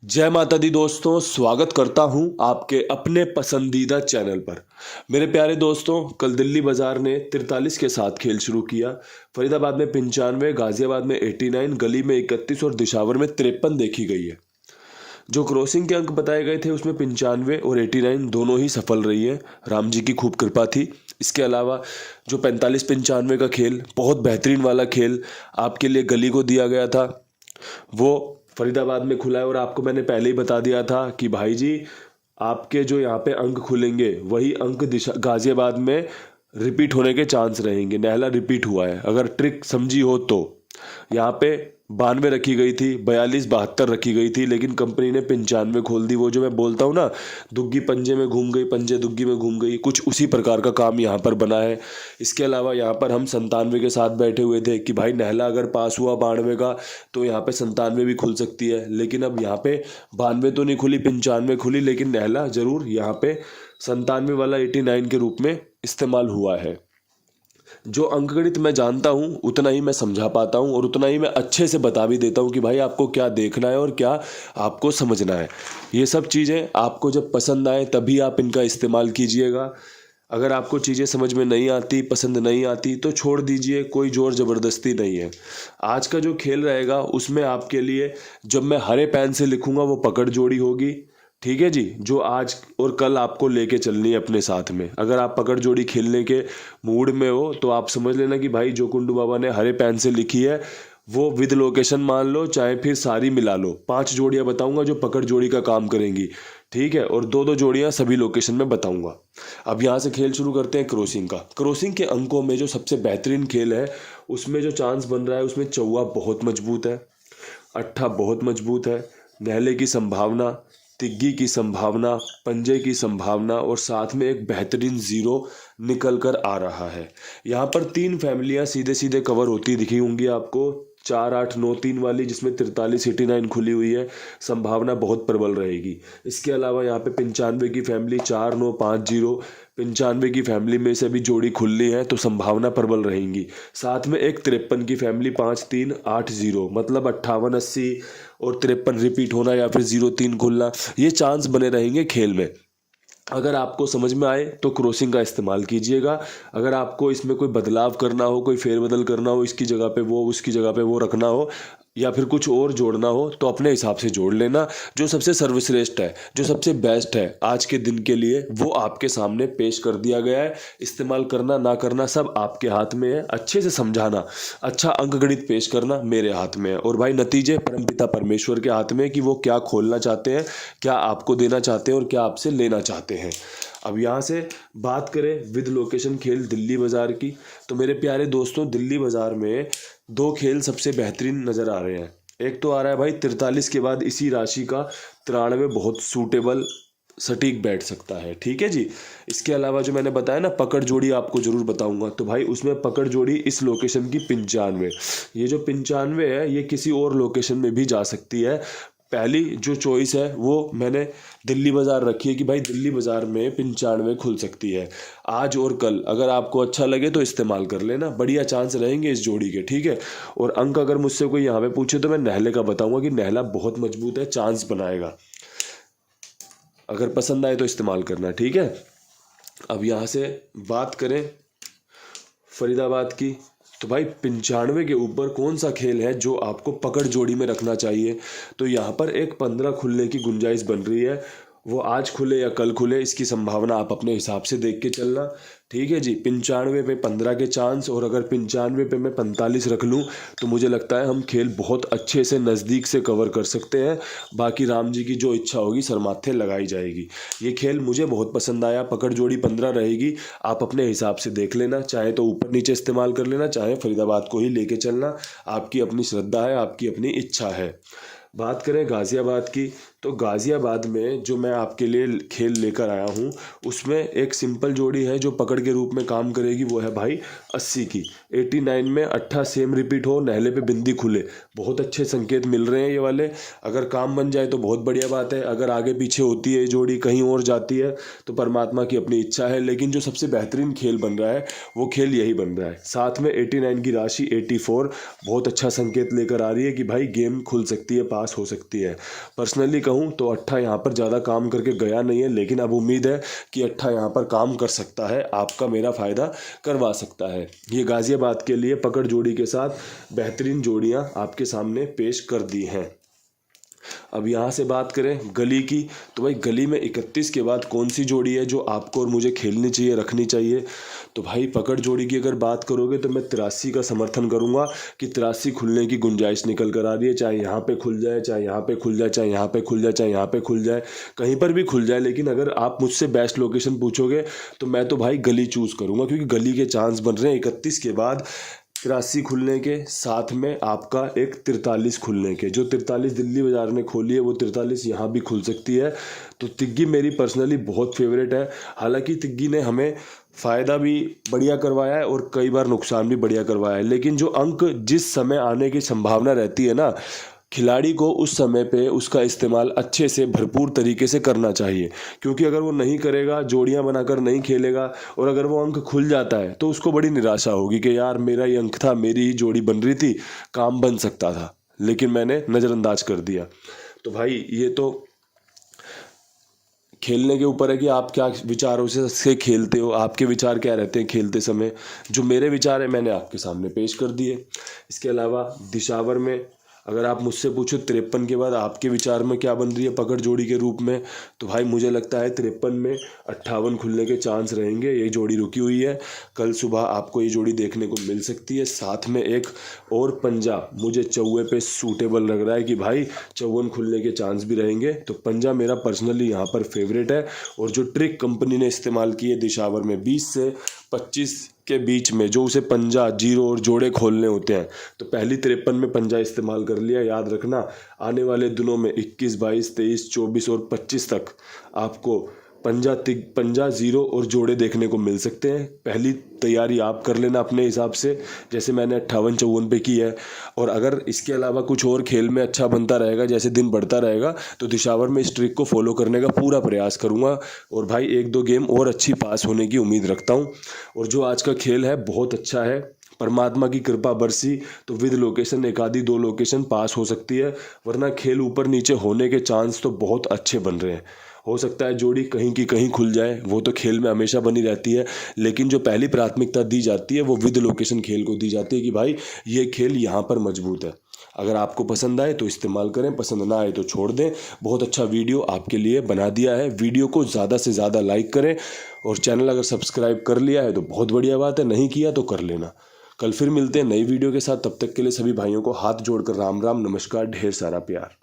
जय माता दी दोस्तों, स्वागत करता हूं आपके अपने पसंदीदा चैनल पर। मेरे प्यारे दोस्तों, कल दिल्ली बाजार ने 43 के साथ खेल शुरू किया। फरीदाबाद में 95, गाजियाबाद में 89, गली में 31 और दिशावर में 53 देखी गई है। जो क्रॉसिंग के अंक बताए गए थे उसमें 95 और 89 दोनों ही सफल रही है। राम जी की खूब कृपा थी। इसके अलावा जो 45-95 का खेल, बहुत बेहतरीन वाला खेल आपके लिए गली को दिया गया था, वो फरीदाबाद में खुला है। और आपको मैंने पहले ही बता दिया था कि भाई जी, आपके जो यहाँ पे अंक खुलेंगे वही अंक दिशा गाजियाबाद में रिपीट होने के चांस रहेंगे। नहला रिपीट हुआ है, अगर ट्रिक समझी हो तो। यहाँ पे 92 रखी गई थी, 42-72 रखी गई थी, लेकिन कंपनी ने 95 खोल दी। वो जो मैं बोलता हूँ ना, दुग्गी पंजे में घूम गई, पंजे दुग्गी में घूम गई, कुछ उसी प्रकार का काम यहाँ पर बना है। इसके अलावा यहाँ पर हम 97 के साथ बैठे हुए थे कि भाई नहला अगर पास हुआ 92 का तो यहाँ पे 97 भी खुल सकती है। लेकिन अब यहाँ पे 92 तो नहीं खुली, 95 खुली, लेकिन नहला जरूर यहाँ पे 97 वाला 89 के रूप में इस्तेमाल हुआ है। जो अंकगणित मैं जानता हूँ उतना ही मैं समझा पाता हूँ और उतना ही मैं अच्छे से बता भी देता हूँ कि भाई आपको क्या देखना है और क्या आपको समझना है। ये सब चीज़ें आपको जब पसंद आए तभी आप इनका इस्तेमाल कीजिएगा। अगर आपको चीज़ें समझ में नहीं आती, पसंद नहीं आती तो छोड़ दीजिए, कोई ज़ोर ज़बरदस्ती नहीं है। आज का जो खेल रहेगा उसमें आपके लिए, जब मैं हरे पेन से लिखूंगा वो पकड़ जोड़ी होगी। ठीक है जी, जो आज और कल आपको लेके चलनी है अपने साथ में। अगर आप पकड़ जोड़ी खेलने के मूड में हो तो आप समझ लेना कि भाई जो कुंडू बाबा ने हरे पेन से लिखी है वो विद लोकेशन मान लो, चाहे फिर सारी मिला लो। 5 जोड़ियां बताऊंगा जो पकड़ जोड़ी का काम करेंगी, ठीक है, और 2-2 जोड़ियां सभी लोकेशन में बताऊंगा। अब यहाँ से खेल शुरू करते हैं क्रॉसिंग का। क्रॉसिंग के अंकों में जो सबसे बेहतरीन खेल है उसमें जो चांस बन रहा है उसमें चौवा बहुत मजबूत है, अट्ठा बहुत मजबूत है, नहले की संभावना, तिग्गी की संभावना, पंजे की संभावना और साथ में एक बेहतरीन जीरो निकल कर आ रहा है। यहाँ पर 3 फैमिलियाँ सीधे सीधे कवर होती दिखी होंगी आपको। 4, 8, 9, 3 वाली जिसमें 43, 89 खुली हुई है, संभावना बहुत प्रबल रहेगी। इसके अलावा यहाँ पे 95 की फैमिली 4, 9, 5, 0, 95 की फैमिली में से भी जोड़ी खुलनी है तो संभावना प्रबल रहेंगी। साथ में एक 53 की फैमिली 5, 3, 8, 0, मतलब 58, 80 और 53 रिपीट होना या फिर 0, 3 खुलना, ये चांस बने रहेंगे खेल में। अगर आपको समझ में आए तो क्रॉसिंग का इस्तेमाल कीजिएगा। अगर आपको इसमें कोई बदलाव करना हो, कोई फेरबदल करना हो, इसकी जगह पे वो, उसकी जगह पे वो रखना हो या फिर कुछ और जोड़ना हो तो अपने हिसाब से जोड़ लेना। जो सबसे सर्वश्रेष्ठ है, जो सबसे बेस्ट है आज के दिन के लिए, वो आपके सामने पेश कर दिया गया है। इस्तेमाल करना ना करना सब आपके हाथ में है। अच्छे से समझाना, अच्छा अंकगणित पेश करना मेरे हाथ में है। और भाई नतीजे परमपिता परमेश्वर के हाथ में है कि वो क्या खोलना चाहते हैं, क्या आपको देना चाहते हैं और क्या आपसे लेना चाहते हैं। अब यहाँ से बात करें विद लोकेशन खेल दिल्ली बाज़ार की, तो मेरे प्यारे दोस्तों, दिल्ली बाज़ार में 2 खेल सबसे बेहतरीन नज़र आ रहे हैं। एक तो आ रहा है भाई 43 के बाद इसी राशि का 93 बहुत सूटेबल सटीक बैठ सकता है। ठीक है जी। इसके अलावा जो मैंने बताया ना पकड़ जोड़ी आपको ज़रूर बताऊंगा, तो भाई उसमें पकड़ जोड़ी इस लोकेशन की 95, ये जो 95 है ये किसी और लोकेशन में भी जा सकती है। पहली जो चॉइस है वो मैंने दिल्ली बाज़ार रखी है कि भाई दिल्ली बाज़ार में 95 खुल सकती है आज और कल। अगर आपको अच्छा लगे तो इस्तेमाल कर लेना, बढ़िया चांस रहेंगे इस जोड़ी के। ठीक है। और अंक अगर मुझसे कोई यहाँ पे पूछे तो मैं नहले का बताऊंगा कि नहला बहुत मजबूत है, चांस बनाएगा। अगर पसंद आए तो इस्तेमाल करना, ठीक है। अब यहाँ से बात करें फरीदाबाद की, तो भाई 95 के ऊपर कौन सा खेल है जो आपको पकड़ जोड़ी में रखना चाहिए। तो यहाँ पर एक 15 खुलने की गुंजाइश बन रही है। वो आज खुले या कल खुले, इसकी संभावना आप अपने हिसाब से देख के चलना। ठीक है जी। 95 पे 15 के चांस, और अगर 95 पे मैं 45 रख लूँ तो मुझे लगता है हम खेल बहुत अच्छे से नज़दीक से कवर कर सकते हैं। बाकी राम जी की जो इच्छा होगी सरमाथे लगाई जाएगी। ये खेल मुझे बहुत पसंद आया। पकड़ जोड़ी 15 रहेगी, आप अपने हिसाब से देख लेना, चाहे तो ऊपर नीचे इस्तेमाल कर लेना, चाहे फरीदाबाद को ही लेके चलना। आपकी अपनी श्रद्धा है, आपकी अपनी इच्छा है। बात करें गाज़ियाबाद की, तो गाज़ियाबाद में जो मैं आपके लिए खेल लेकर आया हूँ उसमें एक सिंपल जोड़ी है जो पकड़ के रूप में काम करेगी, वो है भाई 80 की। 89 में अट्ठा सेम रिपीट हो, नहले पे बिंदी खुले, बहुत अच्छे संकेत मिल रहे हैं ये वाले। अगर काम बन जाए तो बहुत बढ़िया बात है। अगर आगे पीछे होती है जोड़ी, कहीं और जाती है तो परमात्मा की अपनी इच्छा है। लेकिन जो सबसे बेहतरीन खेल बन रहा है वो खेल यही बन रहा है। साथ में 89 की राशि 84 बहुत अच्छा संकेत लेकर आ रही है कि भाई गेम खुल सकती है, पास हो सकती है। पर्सनली कहूँ हूँ तो अट्ठा यहाँ पर ज़्यादा काम करके गया नहीं है, लेकिन अब उम्मीद है कि अट्ठा यहाँ पर काम कर सकता है, आपका मेरा फ़ायदा करवा सकता है। ये गाज़ियाबाद के लिए पकड़ जोड़ी के साथ बेहतरीन जोड़ियाँ आपके सामने पेश कर दी हैं। अब यहाँ से बात करें गली की, तो भाई गली में 31 के बाद कौन सी जोड़ी है जो आपको और मुझे खेलनी चाहिए, रखनी चाहिए? तो भाई पकड़ जोड़ी की अगर बात करोगे तो मैं 83 का समर्थन करूंगा कि 83 खुलने की गुंजाइश निकल कर आ रही है। चाहे यहाँ पे खुल जाए, चाहे यहाँ पे खुल जाए, चाहे यहाँ पे खुल जाए, चाहे यहाँ पे खुल जाए, कहीं पर भी खुल जाए, लेकिन अगर आप मुझसे बेस्ट लोकेशन पूछोगे तो मैं तो भाई गली चूज़ करूँगा, क्योंकि गली के चांस बन रहे हैं 31 के बाद 83 खुलने के, साथ में आपका एक 43 खुलने के। जो 43 दिल्ली बाज़ार ने खोली है वो 43 यहाँ भी खुल सकती है। तो तिग्गी मेरी पर्सनली बहुत फेवरेट है। हालांकि तिग्गी ने हमें फ़ायदा भी बढ़िया करवाया है और कई बार नुकसान भी बढ़िया करवाया है, लेकिन जो अंक जिस समय आने की संभावना रहती है ना, खिलाड़ी को उस समय पे उसका इस्तेमाल अच्छे से भरपूर तरीके से करना चाहिए, क्योंकि अगर वो नहीं करेगा, जोड़ियां बनाकर नहीं खेलेगा और अगर वो अंक खुल जाता है तो उसको बड़ी निराशा होगी कि यार मेरा ये अंक था, मेरी ही जोड़ी बन रही थी, काम बन सकता था, लेकिन मैंने नज़रअंदाज कर दिया। तो भाई ये तो खेलने के ऊपर है कि आप क्या विचारों से खेलते हो, आपके विचार क्या रहते हैं खेलते समय। जो मेरे विचार है मैंने आपके सामने पेश कर दिए। इसके अलावा दिशावर में अगर आप मुझसे पूछो 53 के बाद आपके विचार में क्या बन रही है पकड़ जोड़ी के रूप में, तो भाई मुझे लगता है 53 में 58 खुलने के चांस रहेंगे। ये जोड़ी रुकी हुई है, कल सुबह आपको ये जोड़ी देखने को मिल सकती है। साथ में एक और पंजा मुझे 54 पे सूटेबल लग रहा है कि भाई 54 खुलने के चांस भी रहेंगे। तो पंजा मेरा पर्सनली यहाँ पर फेवरेट है। और जो ट्रिक कंपनी ने इस्तेमाल की है दिशावर में 20 से 25 के बीच में, जो उसे पंजा, जीरो और जोड़े खोलने होते हैं, तो पहली 53 में पंजा इस्तेमाल कर लिया। याद रखना आने वाले दिनों में 21, 22, 23, 24 और 25 तक आपको पंजा, जीरो और जोड़े देखने को मिल सकते हैं। पहली तैयारी आप कर लेना अपने हिसाब से, जैसे मैंने 58, 54 पे की है। और अगर इसके अलावा कुछ और खेल में अच्छा बनता रहेगा, जैसे दिन बढ़ता रहेगा, तो दिशावर में इस ट्रिक को फॉलो करने का पूरा प्रयास करूँगा। और भाई 1-2 गेम और अच्छी पास होने की उम्मीद रखता हूँ। और जो आज का खेल है बहुत अच्छा है, परमात्मा की कृपा बरसी तो विद लोकेशन 1-2 लोकेशन पास हो सकती है, वरना खेल ऊपर नीचे होने के चांस तो बहुत अच्छे बन रहे हैं। हो सकता है जोड़ी कहीं की कहीं खुल जाए, वो तो खेल में हमेशा बनी रहती है, लेकिन जो पहली प्राथमिकता दी जाती है वो विद लोकेशन खेल को दी जाती है कि भाई ये खेल यहाँ पर मजबूत है। अगर आपको पसंद आए तो इस्तेमाल करें, पसंद ना आए तो छोड़ दें। बहुत अच्छा वीडियो आपके लिए बना दिया है। वीडियो को ज़्यादा से ज़्यादा लाइक करें और चैनल अगर सब्सक्राइब कर लिया है तो बहुत बढ़िया बात है, नहीं किया तो कर लेना। कल फिर मिलते हैं नई वीडियो के साथ, तब तक के लिए सभी भाइयों को हाथ जोड़कर राम राम, नमस्कार, ढेर सारा प्यार।